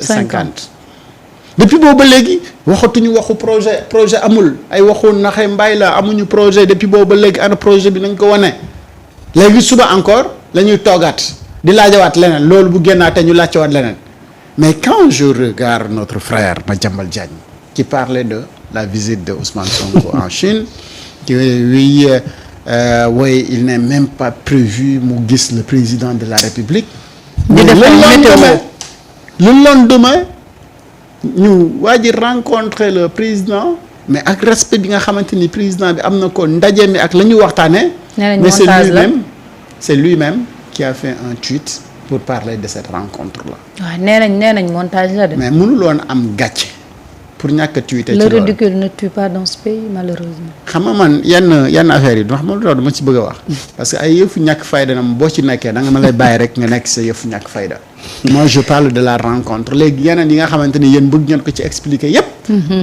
50 depuis boobu ba léegi waxatuñu waxu projet amul ay waxu naxe mbay la amuñu projet depuis boobu ba léegi ana projet bi nañ ko wane léegi suba encore la ñuy toogaat di laajawaat leneen loolu bu génnaatee ñu laajtewaat leneen mais quand je regarde notre frère Madiambal Diagne qui parlait de la visite de Ousmane Sonko en Chine oui il n'est même pas prévu mu gis le président de la République le lendemain ñu waa ji rencontrer le président mais ak respect bi nga xamante ni président bi am na ko ndaje mi ak la ñu waxtaanee. mais c'est lui-même qui a fait un tweet pour parler de cette rencontre là. waaw nee nañ montage la de. mais mënul woon am gàcce pour ñàkk a tweeter. ci loolu le ridicule ne tue pas dans ce pays malheureusement. xam nga man yenn affaires yi wax ma lu tax dama ci bëgg a wax. parce que ay yëfu ñàkk fayda na boo ci nekkee da nga ma lay bàyyi rek nga nekk sa yëfu ñàkk fayda. moi je parle de la rencontre léegi yeneen yi nga xamante ni yéen bëgg ngeen ko ci expliquer yépp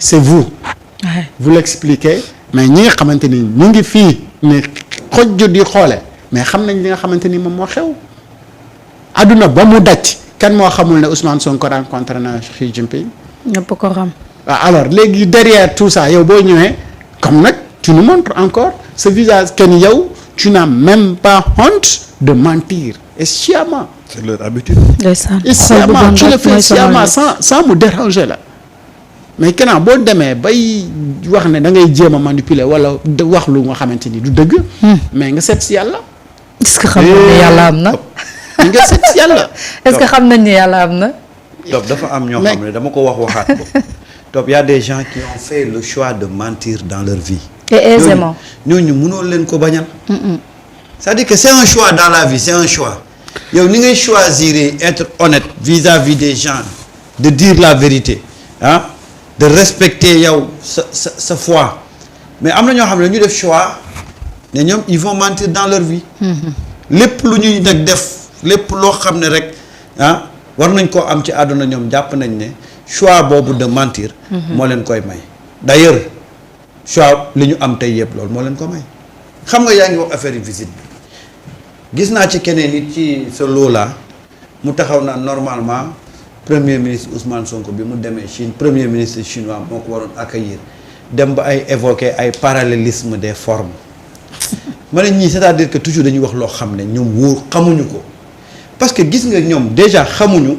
c'est vous. Ouais. Vous l'expliquez mais ñi nga xamante ni ñu ngi fii ne xojju di xoole mais xam nañ li nga xamante ni moom moo xew. adduna ba mu daj kan moo xamul ne Ousmane Sonko rencontré na Xi Jinping. ñëpp ko xam. alors léegi derrière tout ça yow boo ñëwee comme nag tu nous montres encore ce visage que ni yow tu n'as même pas honte de mentir et sciemment. C'est leur habitude. Et sciemment tu le fais sciemment sans mu déranger la mais kenn boo demee bay wax ne da ngay jéem a manipuler wala wax lu nga xamante ni du dëgg. mais nga seet si yàlla. est-ce que xam nañ ne yàlla am na. nga seet si yàlla. est-ce que xam nañ ne yàlla am na. Top dafa am ñoo xam ne dama ko waxaat ko. Top y a des gens qui ont fait le choix de mentir dans leur vie. et aisément. ñooñu mënoo leen ko bañal. c'est-à-dire que c'est un choix dans la vie c'est un choix. yow ni ngay choisir être honnête vis-à-vis des gens de dire la vérité ah de respecter yow sa foi mais am na ñoo xam ne ñu def choix ne ñoom ils vont mentir dans leur vie. lépp lu ñuy nag def lépp loo xam ne rek ah war nañ koo am ci àdduna ñoom jàpp nañ ne choix boobu de mentir. moo leen koy may d'ailleurs choix li ñu am tey yëpp loolu moo leen ko may xam nga yaa ngi wax affaire visite bi. gis naa ci keneen nit ci sa loola mu taxaw na normalement premier ministre Ousmane Sonko bi mu demee Chine premier ministre chinois moo ko waroon accueillir dem ba ay évoquer ay parallélisme des formes ma ne ñii c'est-à-dire que toujours dañuy wax loo xam ne ñoom wóor xamuñu ko parce que gis nga ñoom déjà xamuñu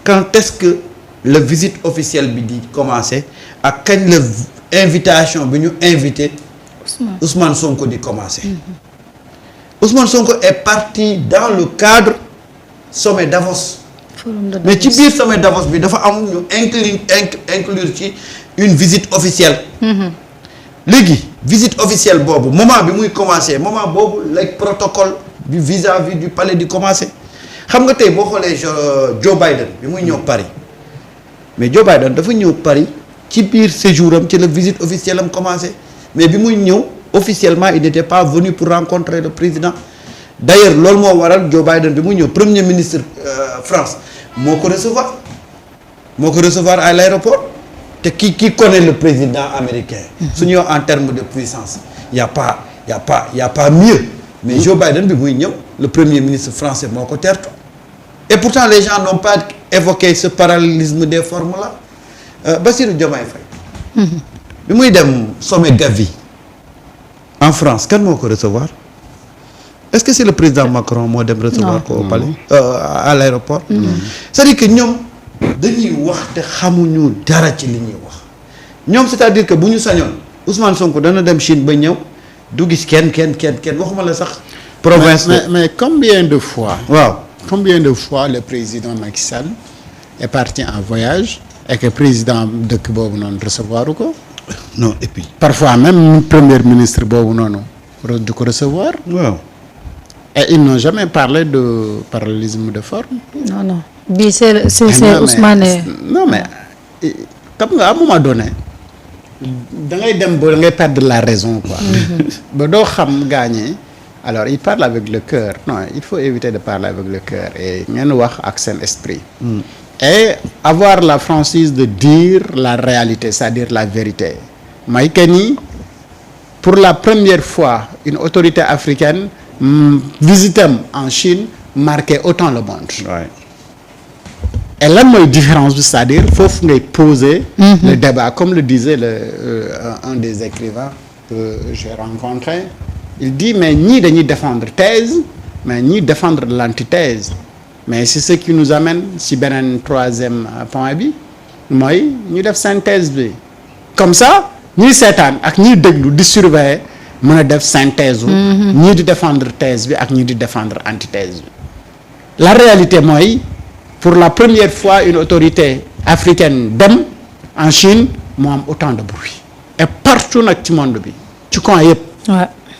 quand est-ce que la visite officielle bi di commencer ak kañ la invitation bi ñu invité Ousmane Sonko di commencer. Ousmane Sonko est parti dans le cadre sommet Davos. mais ci biir sommet Davos bi dafa am ñu inclure ci une visite officielle. léegi visite officielle boobu moment bi muy commencer moment boobu lay protocole du vis-à-vis du palais di commencer xam nga tey boo xoolee Joe Biden bi muy ñëw Paris mais Joe Biden dafa ñëw Paris ci biir séjour am ci la visite officielle am commencer mais bi muy ñëw. officiellement il n'était pas venu pour rencontrer le président d'ailleurs loolu moo waral Joe Biden bi mu ñëw premier ministre France moo ko recevoir à l'aéroport te qui connaît le président américain su ñu en termes de puissance y a pas mieux mais Joe Biden bi muy ñëw le premier ministre français moo ko tertu et pourtant les gens n'ont pas évoqué ce parallélisme des formes là Bassirou Diomaye Faye bi muy dem sommet Gavi en France kan moo ko recevoir est-ce que c'est le président Macron moo dem recevoir ko au palais à l'aéroport c'est-à-dire que ñoom dañuy wax te xamuñu dara ci li ñuy wax ñoom c'est-à-dire que bu ñu sañoon Ousmane Sonko dana dem Chine ba ñëw du gis kenn waxuma la sax province mais combien de fois waaw le président Macky Sall est parti en voyage et que président dëkk boobu noonu recevoir ko non et puis parfois même premier ministre boobu noonu du ko recevoir. waaw. et ils n'ont jamais parlé de parallélisme de forme. non bii c'est Ousmane. non mais xam nga à un moment donné da ngay dem ba da ngay perdre la raison quoi. ba doo xam gaañee alors il parle avec le cœur non il faut éviter de parler avec le cœur et ngeen wax ak seen esprit. et avoir la franchise de dire la réalité c'est-à-dire la vérité may que ni pour la première fois une autorité africaine visitam en Chine marquait autant le monde. Ouais. et lan mooy différence bi c'est-à-dire foofu ngay poser le débat comme le disait un des écrivains que j'ai rencontré il dit mais ñii dañuy défendre thèse mais ñii défendre l'antithèse mais c'est ce qui nous amène si beneen troisième point bi mooy ñu def synthèse bi comme ça ñiy seetaan ak ñiy déglu di surveiller mën a def synthèse ñii di défendre thèse bi ak ñii di défendre antithèse bi la réalité mooy pour la première fois une autorité africaine dem en Chine moo am autant de bruit et partout nag ci monde bi ci coin yëpp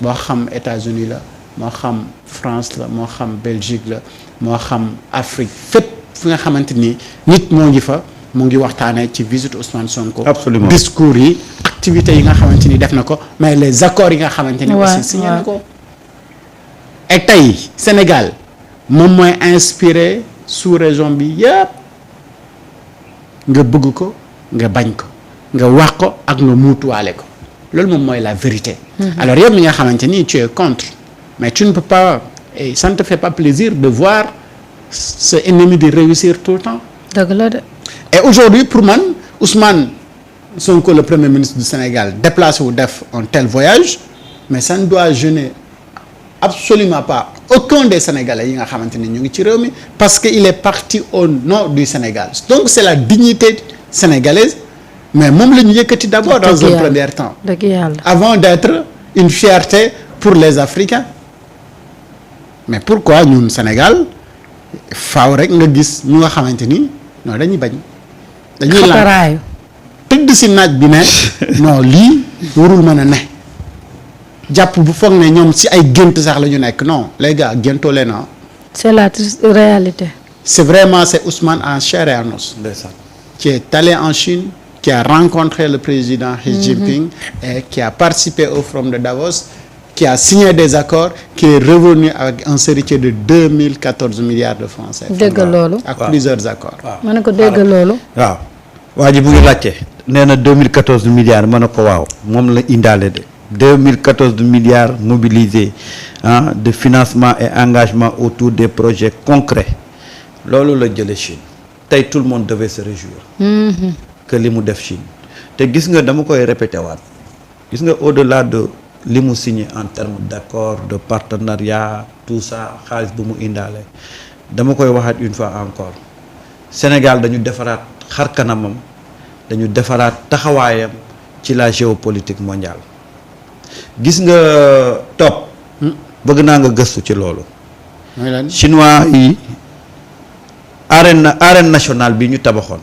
moo xam États-Unis la moo xam France la moo xam Belgique la moo xam Afrique fépp fi nga xamante ni nit moo ngi fa mu ngi waxtaanee ci visite Ousmane Sonko. Absolument. Discours yi activités yi nga xamante ni def na ko mais les accords yi nga xamante ni aussi signé na ko et tey Sénégal moom mooy inspiré sous-région bi yëpp nga bëgg ko nga bañ ko nga wax ko ak nga muutuwaale ko loolu moom mooy la vérité. Alors yow mi nga xamante ni tu es contre mais tu ne peux pas et ça ne te fait pas plaisir de voir ce ennemi di réussir tout le temps. dëgg la de. Et aujourd'hui pour man Ousmane Sonko le premier ministre du Sénégal déplacé wu def un tel voyage mais ça ne doit gêner absolument pas aucun des Sénégalais yi nga xamante ni ñu ngi ci réew mi parce que il est parti au nom du Sénégal donc c'est la dignité sénégalaise mais moom la ñu yëkkati d'abord dans un premier temps dëgg yàlla avant d'être une fierté pour les Africains mais pourquoi ñun Sénégal faaw rek nga gis ñu nga xamante ni non dañuy bañ dañuy xataraayu tëdd si naaj bi ne non lii warul mën a ne jàpp bu foog ne ñoom si ay gént sax la ñu nekk non les gars géntoo leen ah. c'est la triste réalité. c'est vraiment c'est Ousmane en chair et en os qui est allé en Chine qui a rencontré le président Xi Jinping et qui a participé au forum de Davos qui a signé des accords qui est revenu avec un héritier de 2014 milliards de francs CFA. dégg loolu. ak plusieurs accords. ma ne ko dégg loolu. waaw waa ji bu ngi laajte nee na 2014 milliards ma ne ko waaw moom la indaale de 2014 milliards mobilisés de financement et engagement autour des projets concrets loolu la jële Chine tey tout le monde devait se réjouir que li mu def Chine te gis nga dama koy répété waat gis nga au-delà de li mu signé en termes d'accord de partenariat tout ça xaalis bu mu indaale dama koy waxaat une fois encore Sénégal dañu defaraat xar kanamam dañu defaraat taxawaayam ci la géopolitique mondiale gis nga topp bëgg naa nga gëstu ci loolu chinois yi arène nationale bi ñu tabaxoon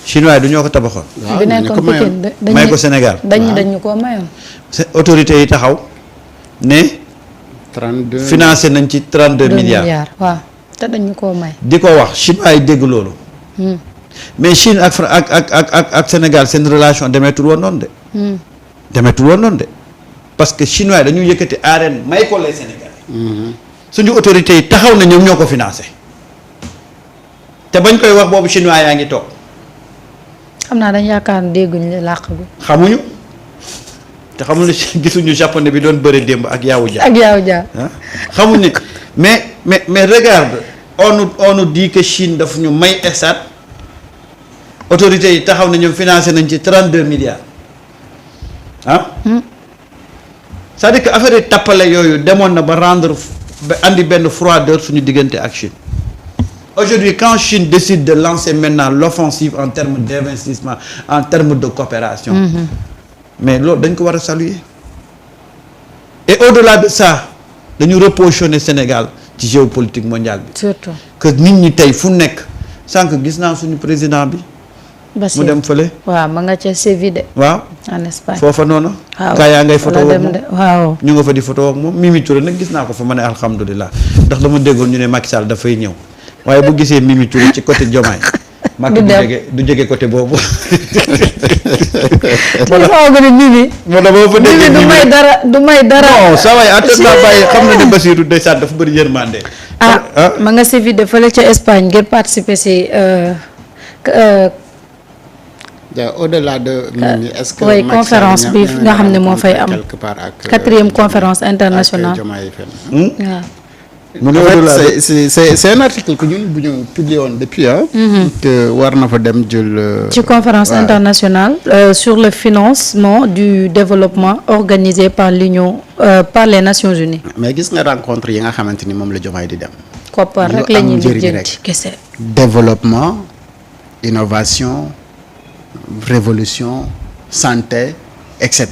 chinois yi du ñoo ko tabaxoon bi nekkoon Pikine may ko Sénégal dañu ko mayoon autorités yi taxaw ne 32 financé nañ ci 32 milliards waaw te dañu koo may di ko wax chinois yi dégg loolu mais Chine ak Sénégal seen relation demeetul woon noonu de demeetul woon noonu de parce que chinois yi dañu yëkkati arène may ko les Sénégalais suñu autorités yi taxaw na ñoom ñoo ko financé te bañ koy wax boobu chinois yaa ngi toog xam naa dañ yaakaar ne dégguñu làq bi xamuñu te xamuñu gisuñu japonais bi doon bëre démb ak Yawou Dia ak Yawou Dia xamuñu mais regarde on nous dit que Chine daf ñu may estat autorités yi taxaw na ñoom financé nañ ci 32 milliards c'est-à-dire que affaire yi tappale yooyu demoon na ba rendre ba andi benn froideur suñu diggante ak Chine aujourd'hui quand Chine décide de lancer maintenant l'offensive en termes d'investissement en termes de coopération mais loolu dañ ko war a saluer et au-delà de ça dañu repositionner Sénégal ci géopolitique mondiale bi surtout que nit ñi tey fu nekk sànq gis naa suñu président bi mu dem fële waaw ma nga ca Séville de waaw en Espagne foofa noonu waaw kaa yaa ngay photo ak moom waaw ñu nga fa di photo ak moom Mimi Touré nag gis naa ko fa ma ne alhamdulilah ndax dama déggoon ñu ne Macky Sall dafay ñëw waaye bu gisee Mimi Touré ci côté Diomaye Macky du jege côté boobu Mimi moo da boo fa déggee du may dara non saa waay atte naa bàyyi xam na ne Bassirou ndeysaan dafa bëri yërmande ma nga Séville de fële ca Espagne ngir participer si au-delà de Mimi est-ce que oui conférence bi nga xam ne moo fay am quelque part ak 4e conférence internationale Diomaye waaw mu ne en fait, au-delà c'est un article que ñun bu ñu publié woon depuis que war na fa dem jël. ci conférence internationale sur le financement du développement organisé par l'Union par les Nations Unies. mais gis nga rencontre yi nga xamante ni moom la Diomaye di dem. koppar lu rek la am ñuy njëriñ lijjanti rek. kese. développement innovation révolution santé et cetera.